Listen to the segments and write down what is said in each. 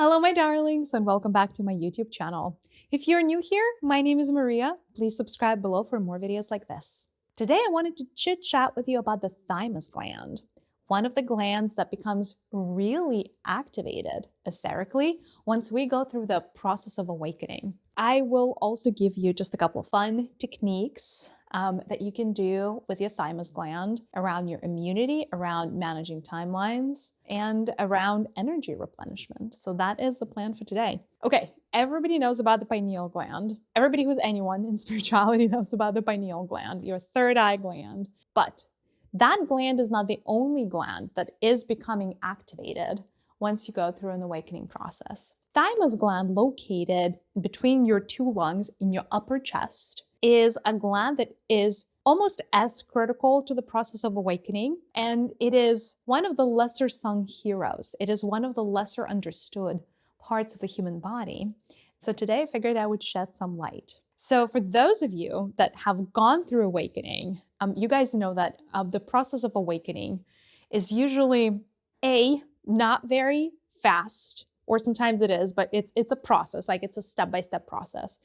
Hello, my darlings, and welcome back to my YouTube channel. If you're new here, my name is Maria. Please subscribe below for more videos like this. Today, I wanted to chit chat with you about the thymus gland, one of the glands that becomes really activated etherically once we go through the process of awakening. I will also give you just a couple of fun techniques that you can do with your thymus gland around your immunity, around managing timelines, and around energy replenishment. So that is the plan for today. Okay, everybody knows about the pineal gland. Everybody who's anyone in spirituality knows about the pineal gland, your third eye gland. But that gland is not the only gland that is becoming activated once you go through an awakening process. Thymus gland, located between your two lungs in your upper chest, is a gland that is almost as critical to the process of awakening, and it is one of the lesser sung heroes. It is one of the lesser understood parts of the human body. So today I figured I would shed some light. So for those of you that have gone through awakening, you guys know that the process of awakening is usually not very fast, or sometimes it is, but it's a process, like it's a step-by-step process.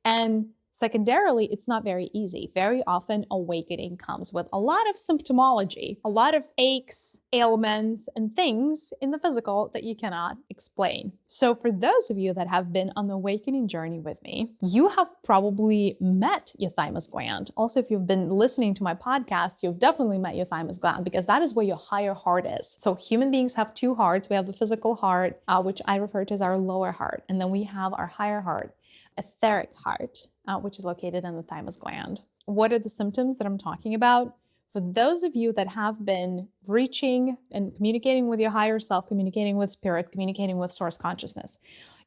And secondarily, it's not very easy. Very often, awakening comes with a lot of symptomology, a lot of aches, ailments, and things in the physical that you cannot explain. So for those of you that have been on the awakening journey with me, you have probably met your thymus gland. Also, if you've been listening to my podcast, you've definitely met your thymus gland because that is where your higher heart is. So human beings have two hearts. We have the physical heart, which I refer to as our lower heart, and then we have our higher heart, etheric heart, which is located in the thymus gland. What are the symptoms that I'm talking about? For those of you that have been reaching and communicating with your higher self, communicating with spirit, communicating with source consciousness,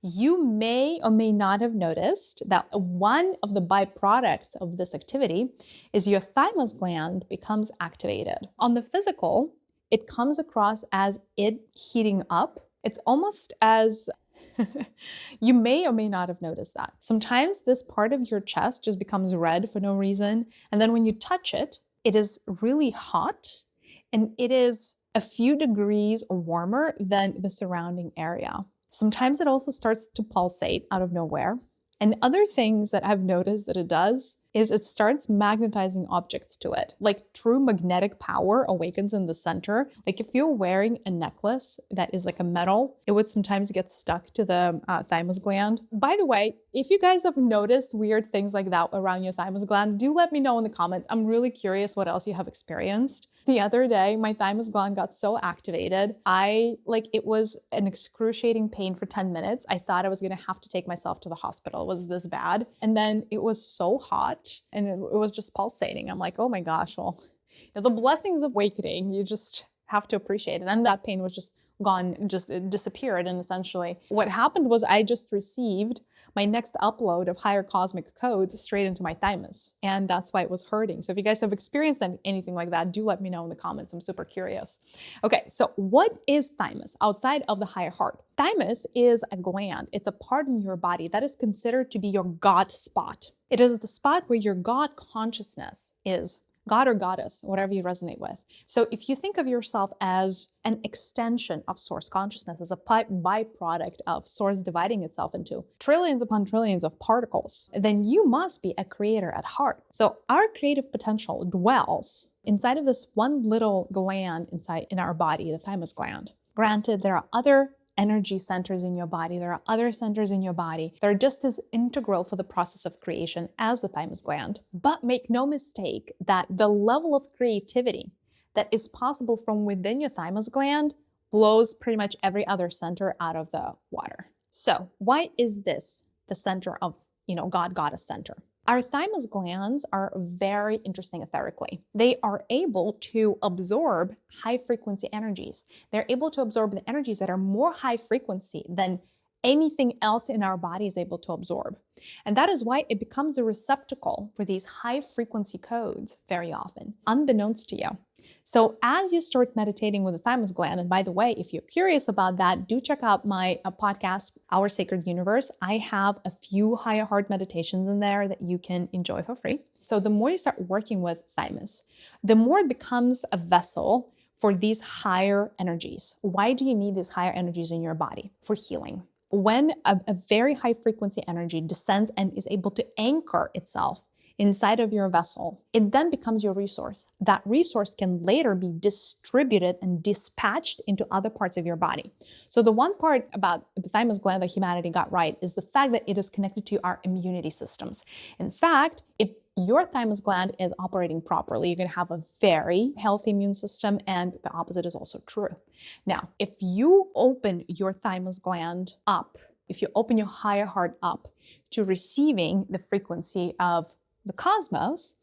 you may or may not have noticed that one of the byproducts of this activity is your thymus gland becomes activated. On the physical, it comes across as it heating up. It's almost as you may or may not have noticed that. Sometimes this part of your chest just becomes red for no reason. And then when you touch it, it is really hot and it is a few degrees warmer than the surrounding area. Sometimes it also starts to pulsate out of nowhere. And other things that I've noticed that it does is it starts magnetizing objects to it. Like true magnetic power awakens in the center. Like if you're wearing a necklace that is like a metal, it would sometimes get stuck to the thymus gland. By the way, if you guys have noticed weird things like that around your thymus gland, do let me know in the comments. I'm really curious what else you have experienced. The other day, my thymus gland got so activated, it was an excruciating pain for 10 minutes. I thought I was gonna have to take myself to the hospital. It was this bad. And then it was so hot and it was just pulsating. I'm like, oh my gosh, well, the blessings of awakening, you just have to appreciate it. And that pain was just gone, it disappeared. And essentially what happened was I just received my next upload of higher cosmic codes straight into my thymus. And that's why it was hurting. So if you guys have experienced anything like that, do let me know in the comments. I'm super curious. Okay, so what is thymus outside of the higher heart? Thymus is a gland. It's a part in your body that is considered to be your God spot. It is the spot where your God consciousness is. God or goddess, whatever you resonate with. So if you think of yourself as an extension of source consciousness, as a byproduct of source dividing itself into trillions upon trillions of particles, then you must be a creator at heart. So our creative potential dwells inside of this one little gland inside in our body, the thymus gland. Granted, there are other energy centers in your body. There are other centers in your body that are just as integral for the process of creation as the thymus gland. But make no mistake that the level of creativity that is possible from within your thymus gland blows pretty much every other center out of the water. So why is this the center of, God, goddess center? Our thymus glands are very interesting etherically. They are able to absorb high frequency energies. They're able to absorb the energies that are more high frequency than anything else in our body is able to absorb. And that is why it becomes a receptacle for these high frequency codes very often, unbeknownst to you. So as you start meditating with the thymus gland, and by the way, if you're curious about that, do check out my podcast, Our Sacred Universe. I have a few higher heart meditations in there that you can enjoy for free. So the more you start working with thymus, the more it becomes a vessel for these higher energies. Why do you need these higher energies in your body? For healing. When a very high frequency energy descends and is able to anchor itself inside of your vessel, it then becomes your resource. That resource can later be distributed and dispatched into other parts of your body. So the one part about the thymus gland that humanity got right is the fact that it is connected to our immunity systems. In fact, if your thymus gland is operating properly, you're going to have a very healthy immune system, and the opposite is also true. Now, if you open your thymus gland up, if you open your higher heart up to receiving the frequency of the cosmos,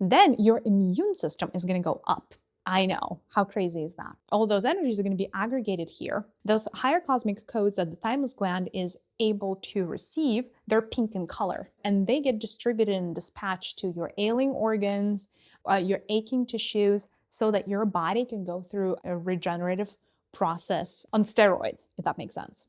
then your immune system is going to go up. I know. How crazy is that? All those energies are going to be aggregated here. Those higher cosmic codes that the thymus gland is able to receive, they're pink in color, and they get distributed and dispatched to your ailing organs, your aching tissues, so that your body can go through a regenerative process on steroids, if that makes sense.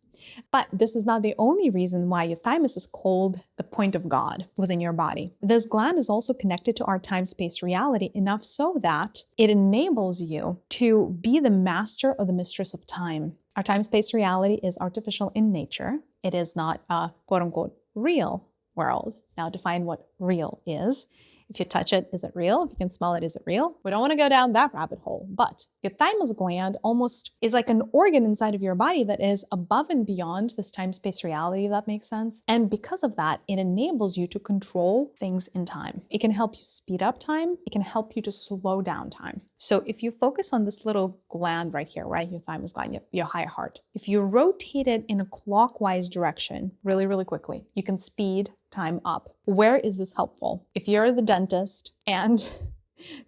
But this is not the only reason why your thymus is called the point of God within your body. This gland is also connected to our time-space reality enough so that it enables you to be the master or the mistress of time. Our time-space reality is artificial in nature. It is not a quote-unquote real world. Now define what real is. If you touch it, is it real? If you can smell it, is it real? We don't want to go down that rabbit hole, but your thymus gland almost is like an organ inside of your body that is above and beyond this time-space reality, if that makes sense. And because of that, it enables you to control things in time. It can help you speed up time. It can help you to slow down time. So if you focus on this little gland right here, right, your thymus gland, your higher heart, if you rotate it in a clockwise direction really, really quickly, you can speed time up. Where is this helpful? If you're the dentist and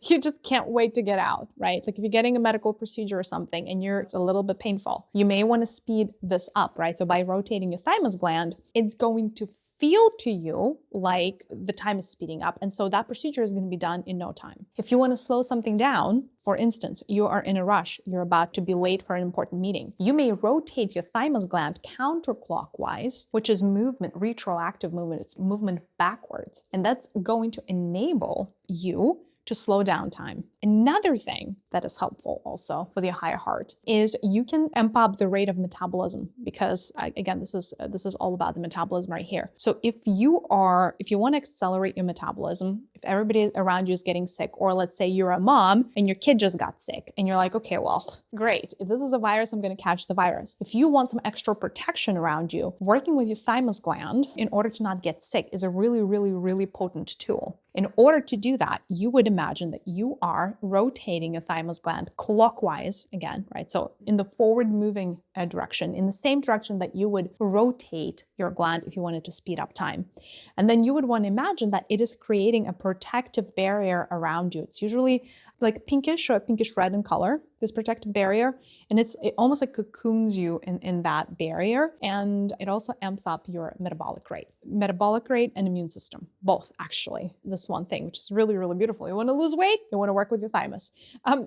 you just can't wait to get out, right? Like if you're getting a medical procedure or something and it's a little bit painful, you may want to speed this up, right? So by rotating your thymus gland, it's going to feel to you like the time is speeding up. And so that procedure is going to be done in no time. If you want to slow something down, for instance, you are in a rush, you're about to be late for an important meeting, you may rotate your thymus gland counterclockwise, which is movement, retroactive movement, it's movement backwards. And that's going to enable you to slow down time. Another thing that is helpful also with your higher heart is you can amp up the rate of metabolism, because again, this is all about the metabolism right here. So if you want to accelerate your metabolism, if everybody around you is getting sick, or let's say you're a mom and your kid just got sick and you're like, okay, well, great. If this is a virus, I'm going to catch the virus. If you want some extra protection around you, working with your thymus gland in order to not get sick is a really, really, really potent tool. In order to do that, you would imagine that you are rotating your thymus gland clockwise again, right? So in the forward moving direction, in the same direction that you would rotate your gland if you wanted to speed up time. And then you would want to imagine that it is creating a protective barrier around you. It's usually like pinkish or pinkish red in color, this protective barrier. And it almost like cocoons you in that barrier. And it also amps up your metabolic rate and immune system, both actually. This one thing, which is really, really beautiful. You want to lose weight, you want to work with your thymus.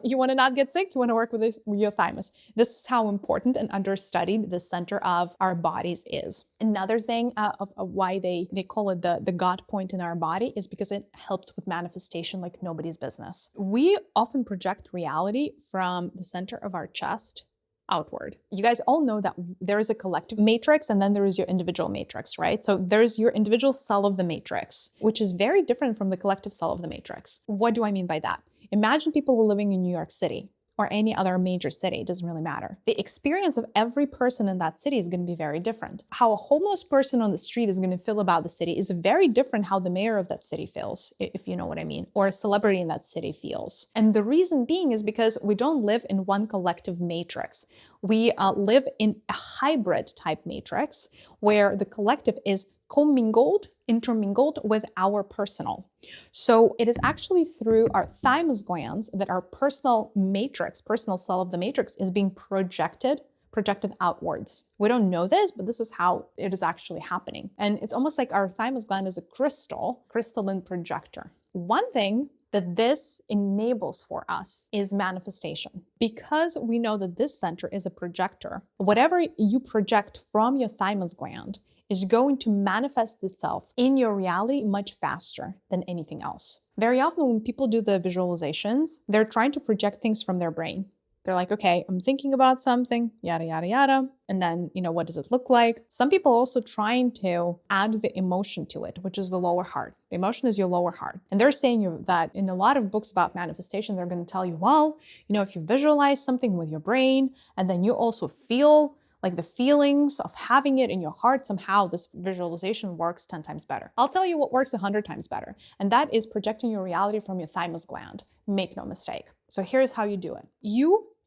You want to not get sick, you want to work with your thymus. This is how important and understudied the center of our bodies is. Another thing of why they call it the God point in our body is because it helps with manifestation like nobody's business. We often project reality from the center of our chest outward. You guys all know that there is a collective matrix and then there is your individual matrix, right? So there's your individual cell of the matrix, which is very different from the collective cell of the matrix. What do I mean by that? Imagine people living in New York City or any other major city, it doesn't really matter. The experience of every person in that city is going to be very different. How a homeless person on the street is going to feel about the city is very different how the mayor of that city feels, if you know what I mean, or a celebrity in that city feels. And the reason being is because we don't live in one collective matrix. We live in a hybrid type matrix where the collective is commingled, intermingled with our personal. So it is actually through our thymus glands that our personal matrix, personal cell of the matrix is being projected outwards. We don't know this, but this is how it is actually happening. And it's almost like our thymus gland is a crystalline projector. One thing that this enables for us is manifestation. Because we know that this center is a projector, whatever you project from your thymus gland is going to manifest itself in your reality much faster than anything else. Very often when people do the visualizations, they're trying to project things from their brain. They're like, okay, I'm thinking about something, yada, yada, yada. And then, what does it look like? Some people also trying to add the emotion to it, which is the lower heart. The emotion is your lower heart. And they're saying that in a lot of books about manifestation, they're going to tell you, well, if you visualize something with your brain, and then you also feel like the feelings of having it in your heart, somehow this visualization works 10 times better. I'll tell you what works 100 times better, and that is projecting your reality from your thymus gland. Make no mistake. So here's how you do it.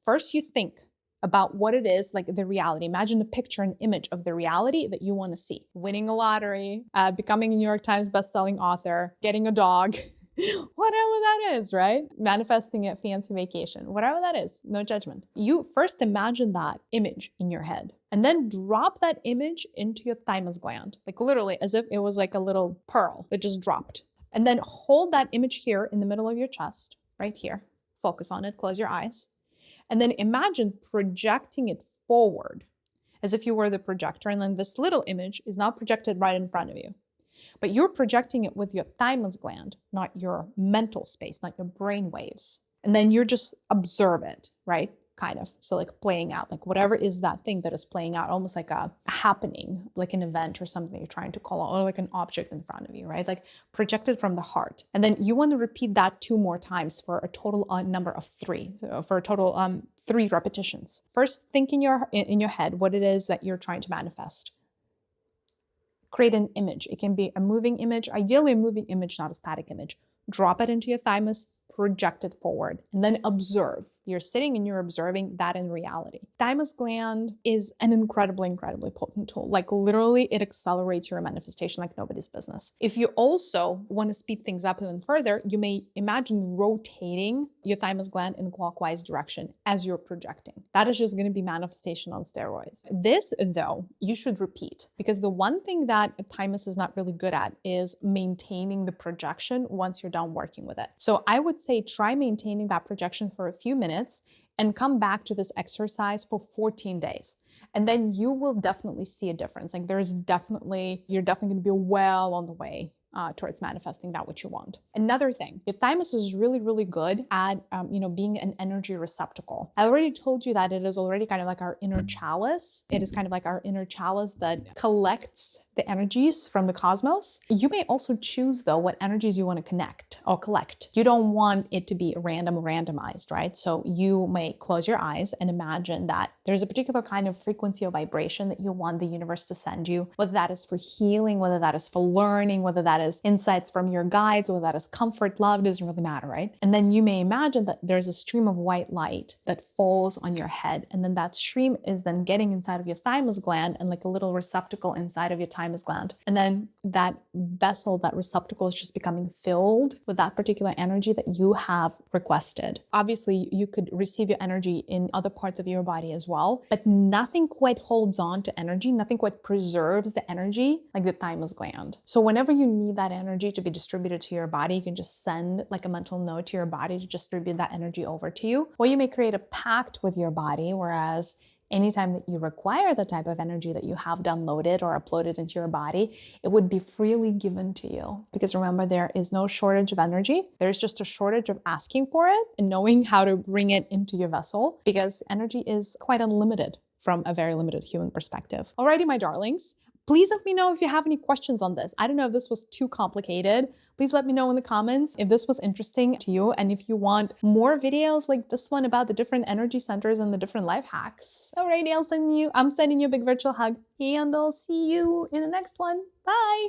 First you think about what it is, like the reality. Imagine a picture, an image of the reality that you want to see. Winning a lottery, becoming a New York Times bestselling author, getting a dog, whatever that is, right? Manifesting a fancy vacation, whatever that is, no judgment. You first imagine that image in your head and then drop that image into your thymus gland, like literally as if it was like a little pearl that just dropped. And then hold that image here in the middle of your chest, right here. Focus on it, close your eyes. And then imagine projecting it forward as if you were the projector. And then this little image is now projected right in front of you. But you're projecting it with your thymus gland, not your mental space, not your brain waves. And then you're just observe it, right? Kind of. So like playing out, like whatever is that thing that is playing out, almost like a happening, like an event or something you're trying to call out, or like an object in front of you, right? Like projected from the heart. And then you want to repeat that 2 more times for a total number of 3, for a total 3 repetitions. First, think in your head what it is that you're trying to manifest. Create an image. It can be a moving image, ideally a moving image, not a static image. Drop it into your thymus, project it forward, and then observe. You're sitting and you're observing that in reality. Thymus gland is an incredibly, incredibly potent tool. Like literally it accelerates your manifestation like nobody's business. If you also want to speed things up even further, you may imagine rotating your thymus gland in a clockwise direction as you're projecting. That is just going to be manifestation on steroids. This though, you should repeat, because the one thing that a thymus is not really good at is maintaining the projection once you're done working with it. So I would say try maintaining that projection for a few minutes and come back to this exercise for 14 days. And then you will definitely see a difference. Like you're definitely going to be well on the way towards manifesting that which you want. Another thing, your thymus is really, really good at, being an energy receptacle. I already told you that it is already kind of like our inner chalice. It is kind of like our inner chalice that collects the energies from the cosmos. You may also choose though what energies you want to connect or collect. You don't want it to be randomized, right? So you may close your eyes and imagine that there's a particular kind of frequency or vibration that you want the universe to send you, whether that is for healing, whether that is for learning, whether that is insights from your guides, whether that is comfort, love, doesn't really matter, right? And then you may imagine that there's a stream of white light that falls on your head. And then that stream is then getting inside of your thymus gland and like a little receptacle inside of your thymus gland. And then that vessel, that receptacle is just becoming filled with that particular energy that you have requested. Obviously, you could receive your energy in other parts of your body as well, but nothing quite holds on to energy, nothing quite preserves the energy like the thymus gland. So whenever you need that energy to be distributed to your body, you can just send like a mental note to your body to distribute that energy over to you. Or you may create a pact with your body, whereas anytime that you require the type of energy that you have downloaded or uploaded into your body, it would be freely given to you. Because remember, there is no shortage of energy. There's just a shortage of asking for it and knowing how to bring it into your vessel, because energy is quite unlimited from a very limited human perspective. Alrighty, my darlings. Please let me know if you have any questions on this. I don't know if this was too complicated. Please let me know in the comments if this was interesting to you and if you want more videos like this one about the different energy centers and the different life hacks. Alrighty, I'm sending you a big virtual hug and I'll see you in the next one. Bye.